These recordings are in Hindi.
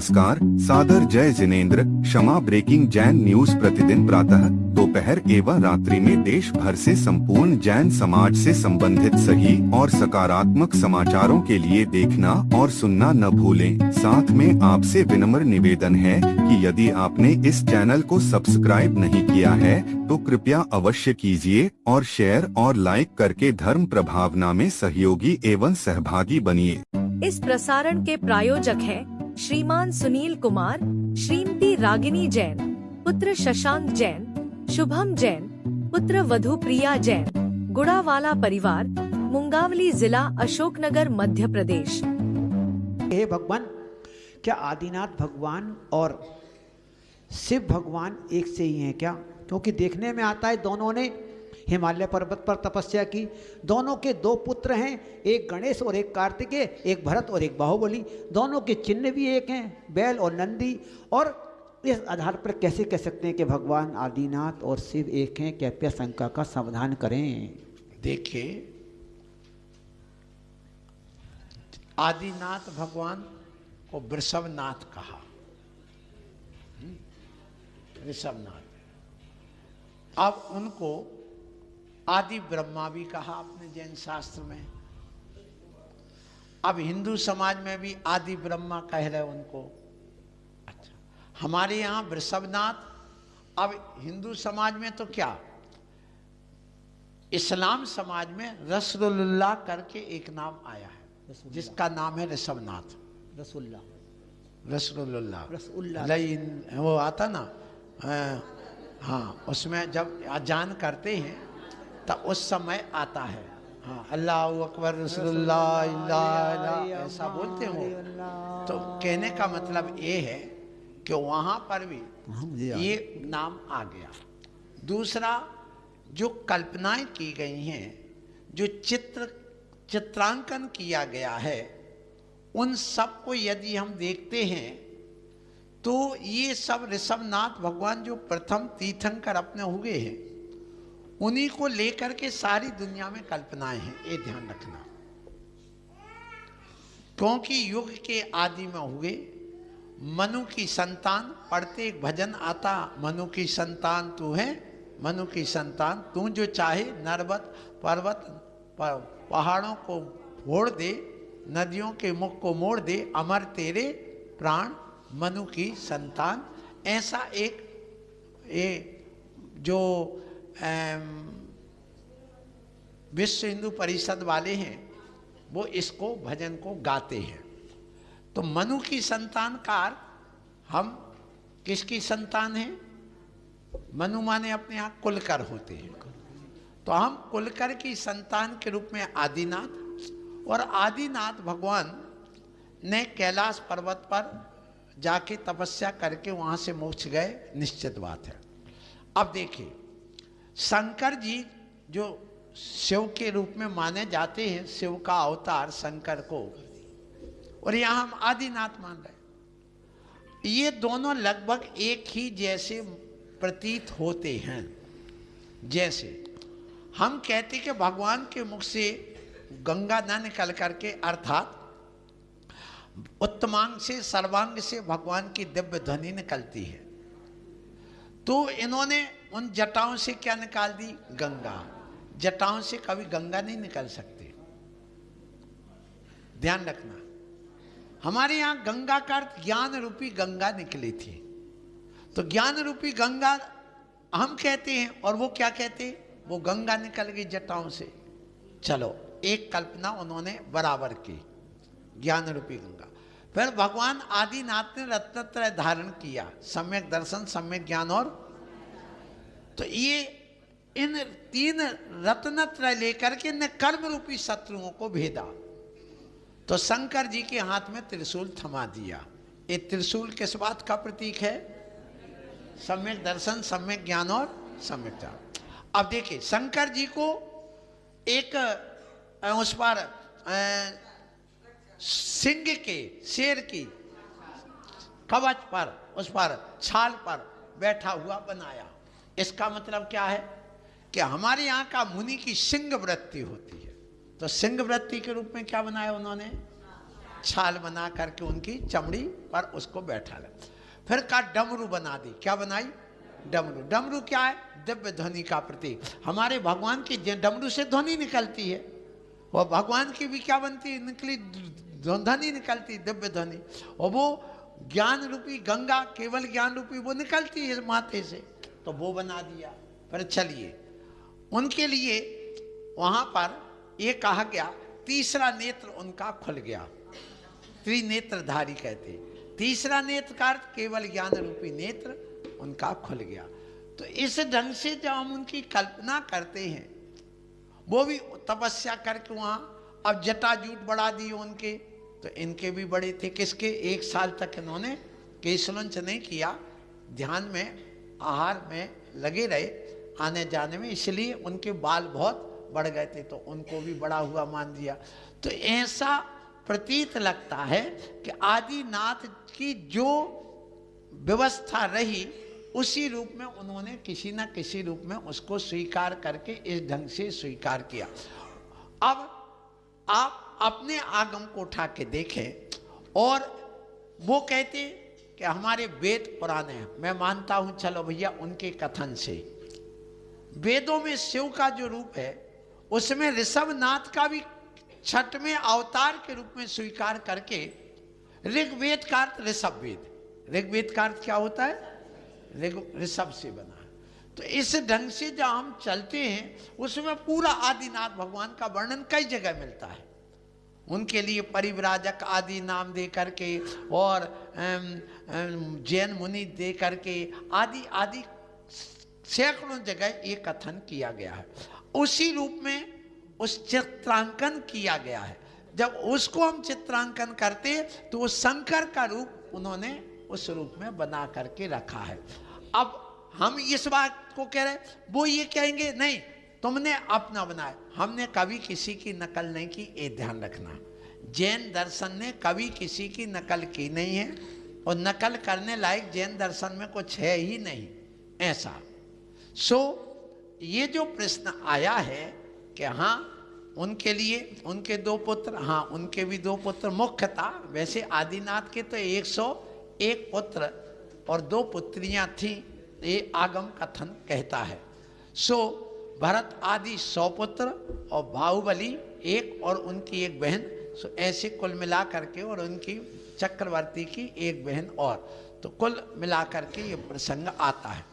नमस्कार, सादर जय जिनेंद्र। क्षमा ब्रेकिंग जैन न्यूज प्रतिदिन प्रातः, दोपहर एवं रात्रि में देश भर से संपूर्ण जैन समाज से संबंधित सही और सकारात्मक समाचारों के लिए देखना और सुनना न भूलें। साथ में आपसे विनम्र निवेदन है कि यदि आपने इस चैनल को सब्सक्राइब नहीं किया है तो कृपया अवश्य कीजिए और शेयर और लाइक करके धर्म प्रभावना में सहयोगी एवं सहभागी बनिए। इस प्रसारण के प्रायोजक हैं श्रीमान सुनील कुमार, श्रीमती रागिनी जैन, पुत्र शशांक जैन, शुभम जैन, पुत्र वधु प्रिया जैन, गुड़ावाला परिवार, मुंगावली जिला, अशोकनगर, मध्य प्रदेश। हे भगवान, क्या आदिनाथ भगवान और शिव भगवान एक से ही हैं क्या? क्योंकि देखने में आता है दोनों ने हिमालय पर्वत पर तपस्या की। दोनों के दो पुत्र हैं, एक गणेश और एक कार्तिकेय, एक भरत और एक बाहुबली। दोनों के चिन्ह भी एक हैं, बैल और नंदी। और इस आधार पर कैसे कह सकते हैं कि भगवान आदिनाथ और शिव एक हैं? कृपया शंका का समाधान करें। देखिए, आदिनाथ भगवान को वृषभनाथ कहा। वृषभनाथ। अब उनको आदि ब्रह्मा भी कहा अपने जैन शास्त्र में। अब हिंदू समाज में भी आदि ब्रह्मा कह रहे उनको। अच्छा, हमारे यहाँ वृषभनाथ। अब हिंदू समाज में तो क्या, इस्लाम समाज में रसूलुल्लाह करके एक नाम आया है, जिसका नाम है ऋषभनाथ। रसूलुल्लाह वो आता ना, हाँ, उसमें जब अजान करते हैं तब उस समय आता है। हाँ, अल्लाह अकबर रसूलुल्लाह ऐसा बोलते हो। तो कहने का मतलब ये है कि वहाँ पर भी ये नाम आ गया। दूसरा, जो कल्पनाएं की गई हैं, जो चित्रांकन किया गया है, उन सब को यदि हम देखते हैं तो ये सब ऋषभनाथ भगवान जो प्रथम तीर्थंकर अपने हुए हैं, उन्हीं को लेकर के सारी दुनिया में कल्पनाएं हैं। ये ध्यान रखना, क्योंकि युग के आदि में हुए मनु की संतान। पढ़ते एक भजन आता, मनु की संतान तू है, मनु की संतान तू जो चाहे, नर्वत पर्वत पहाड़ों को फोड़ दे, नदियों के मुख को मोड़ दे, अमर तेरे प्राण मनु की संतान। ऐसा एक जो विश्व हिंदू परिषद वाले हैं, वो इसको भजन को गाते हैं। तो मनु की संतान का हम किसकी संतान हैं? मनु माने अपने यहाँ कुलकर होते हैं, तो हम कुलकर की संतान के रूप में आदिनाथ। और आदिनाथ भगवान ने कैलाश पर्वत पर जाके तपस्या करके वहां से मोक्ष गए, निश्चित बात है। अब देखिए, शंकर जी जो शिव के रूप में माने जाते हैं, शिव का अवतार शंकर को, और यहाँ हम आदिनाथ मान रहे। ये दोनों लगभग एक ही जैसे प्रतीत होते हैं। जैसे हम कहते कि भगवान के मुख से गंगा न निकल करके, अर्थात उत्तमांग से, सर्वांग से भगवान की दिव्य ध्वनि निकलती है, तो इन्होंने उन जटाओं से क्या निकाल दी? गंगा। जटाओं से कभी गंगा नहीं निकल सकती, ध्यान रखना। हमारे यहाँ गंगा का अर्थ ज्ञान रूपी गंगा निकली थी, तो ज्ञान रूपी गंगा हम कहते हैं, और वो क्या कहते हैं? वो गंगा निकल गई जटाओं से। चलो, एक कल्पना उन्होंने बराबर की, ज्ञान रूपी गंगा। फिर भगवान आदिनाथ ने रत्नत्रय धारण किया, सम्यक दर्शन, सम्यक ज्ञान और। तो ये इन तीन रत्नत्रय लेकर के ने कर्म रूपी शत्रुओं को भेदा। तो शंकर जी के हाथ में त्रिशूल थमा दिया। ये त्रिशूल किस बात का प्रतीक है? सम्यक दर्शन, सम्यक ज्ञान और सम्यक ज्ञान। अब देखिए, शंकर जी को एक उस पर सिंह के, शेर की कवच पर, उस पर छाल पर बैठा हुआ बनाया। इसका मतलब क्या है कि हमारे यहाँ का मुनि की सिंह वृत्ति होती है, तो सिंह वृत्ति के रूप में क्या बनाया उन्होंने? छाल बना करके उनकी चमड़ी पर उसको बैठा लगा। फिर कहा डमरू बना दी। क्या बनाई? डमरू। डमरू क्या है? दिव्य ध्वनि का प्रतीक। हमारे भगवान की डमरू से ध्वनि निकलती है, और भगवान की भी क्या बनती है? निकली ध्वनि निकलती, दिव्य ध्वनि। और वो ज्ञान रूपी गंगा, केवल ज्ञान रूपी वो निकलती है माथे से, तो वो बना दिया। पर चलिए, उनके लिए वहां पर ये कहा गया तीसरा नेत्र उनका खुल गया। त्रिनेत्रधारी कहते। तीसरा नेत्र का अर्थ केवल ज्ञान रूपी नेत्र उनका खुल गया। तो इस ढंग से जब हम उनकी कल्पना करते हैं, वो भी तपस्या करके वहां, अब जटाजूट बढ़ा दिए उनके, तो इनके भी बड़े थे। किसके? 1 साल तक इन्होंने केशलंच नहीं किया, ध्यान में, आहार में लगे रहे, आने जाने में, इसलिए उनके बाल बहुत बढ़ गए थे, तो उनको भी बड़ा हुआ मान दिया। तो ऐसा प्रतीत लगता है कि आदिनाथ की जो व्यवस्था रही उसी रूप में उन्होंने किसी न किसी रूप में उसको स्वीकार करके इस ढंग से स्वीकार किया। अब आप अपने आगम को उठा के देखें, और वो कहते कि हमारे वेद पुराने हैं। मैं मानता हूं, चलो भैया, उनके कथन से वेदों में शिव का जो रूप है उसमें ऋषभनाथ का भी छठवें अवतार के रूप में स्वीकार करके ऋग्वेद का अर्थ ऋषभ वेद। ऋग्वेद का अर्थ क्या होता है? ऋषभ से बना है। तो इस ढंग से जब हम चलते हैं उसमें पूरा आदिनाथ भगवान का वर्णन कई जगह मिलता है। उनके लिए परिव्राजक आदि नाम दे करके, और जैन मुनि दे करके, आदि आदि सैकड़ों जगह ये कथन किया गया है। उसी रूप में उस चित्रांकन किया गया है। जब उसको हम चित्रांकन करते तो वो शंकर का रूप उन्होंने उस रूप में बना करके रखा है। अब हम इस बात को कह रहे, वो ये कहेंगे नहीं तुमने अपना बनाया। हमने कभी किसी की नकल नहीं की, ये ध्यान रखना। जैन दर्शन ने कभी किसी की नकल की नहीं है, और नकल करने लायक जैन दर्शन में कुछ है ही नहीं ऐसा। ये जो प्रश्न आया है कि हाँ उनके लिए उनके 2 पुत्र, हाँ उनके भी 2 पुत्र मुख्य था। वैसे आदिनाथ के तो 101 पुत्र और 2 पुत्रियां थीं, ये आगम कथन कहता है। भरत आदि 100 पुत्र और बाहुबली 1 और उनकी 1 बहन, ऐसे कुल मिला करके, और उनकी चक्रवर्ती की 1 बहन और, तो कुल मिला करके ये प्रसंग आता है।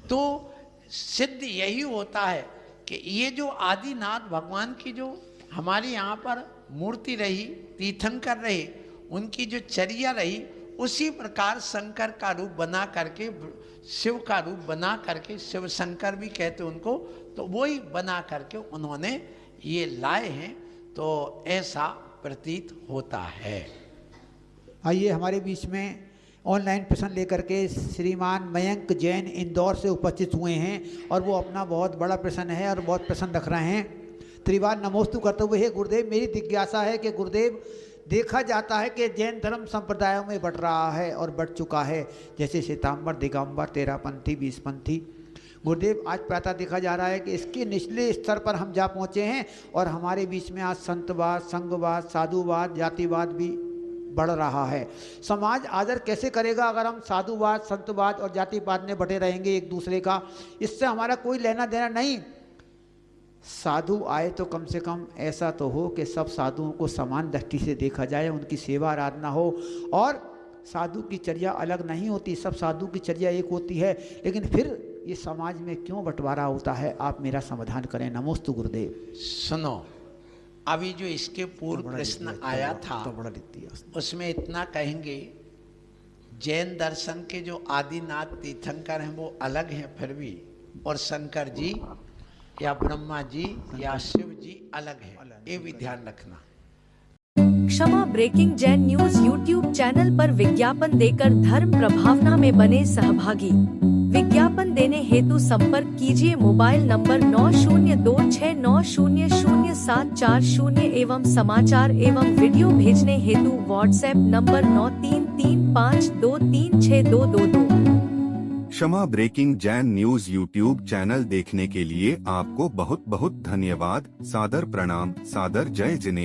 तो सिद्ध यही होता है कि ये जो आदिनाथ भगवान की जो हमारे यहाँ पर मूर्ति रही, तीर्थंकर रहे, उनकी जो चर्या रही, उसी प्रकार शंकर का रूप बना करके, शिव का रूप बना करके, शिव शंकर भी कहते उनको, तो वही बना करके उन्होंने ये लाए हैं। तो ऐसा प्रतीत होता है। आइए हमारे बीच में ऑनलाइन प्रश्न लेकर के श्रीमान मयंक जैन इंदौर से उपस्थित हुए हैं, और वो अपना बहुत बड़ा प्रश्न है और बहुत प्रश्न रख रहे हैं। त्रिवार नमोस्तु करते हुए, हे गुरुदेव, मेरी जिज्ञासा है कि गुरुदेव, देखा जाता है कि जैन धर्म संप्रदायों में बढ़ रहा है और बढ़ चुका है, जैसे श्वेतांबर, दिगंबर, 13पंथी, 20पंथी। गुरुदेव, आज प्रातः देखा जा रहा है कि इसके निचले स्तर पर हम जा पहुँचे हैं, और हमारे बीच में आज संतवाद, संघवाद, साधुवाद, जातिवाद भी बढ़ रहा है। समाज आदर कैसे करेगा अगर हम साधुवाद, संतवाद और जातिवाद में बटे रहेंगे एक दूसरे का? इससे हमारा कोई लेना देना नहीं। साधु आए तो कम से कम ऐसा तो हो कि सब साधुओं को समान दृष्टि से देखा जाए, उनकी सेवा आराधना हो, और साधु की चर्या अलग नहीं होती, सब साधु की चर्या एक होती है। लेकिन फिर ये समाज में क्यों बंटवारा होता है? आप मेरा समाधान करें। नमोस्तु गुरुदेव। सुनो, अभी जो इसके पूर्व प्रश्न आया था तो बड़ा लिखती है, उसमें इतना कहेंगे, जैन दर्शन के जो आदिनाथ तीर्थंकर हैं वो अलग हैं फिर भी, और शंकर जी या ब्रह्मा जी या शिव जी अलग हैं, ये भी ध्यान रखना। Kshama breaking Jain news YouTube channel पर विज्ञापन देकर धर्म प्रभावना में बने सहभागी। विज्ञापन देने हेतु संपर्क कीजिए मोबाइल नंबर 9026900740 एवं समाचार एवं वीडियो भेजने हेतु WhatsApp number 9335236222। Kshama breaking Jain news YouTube channel देखने के लिए आपको बहुत बहुत धन्यवाद। सादर प्रणाम, सादर जय जिनेंद्र।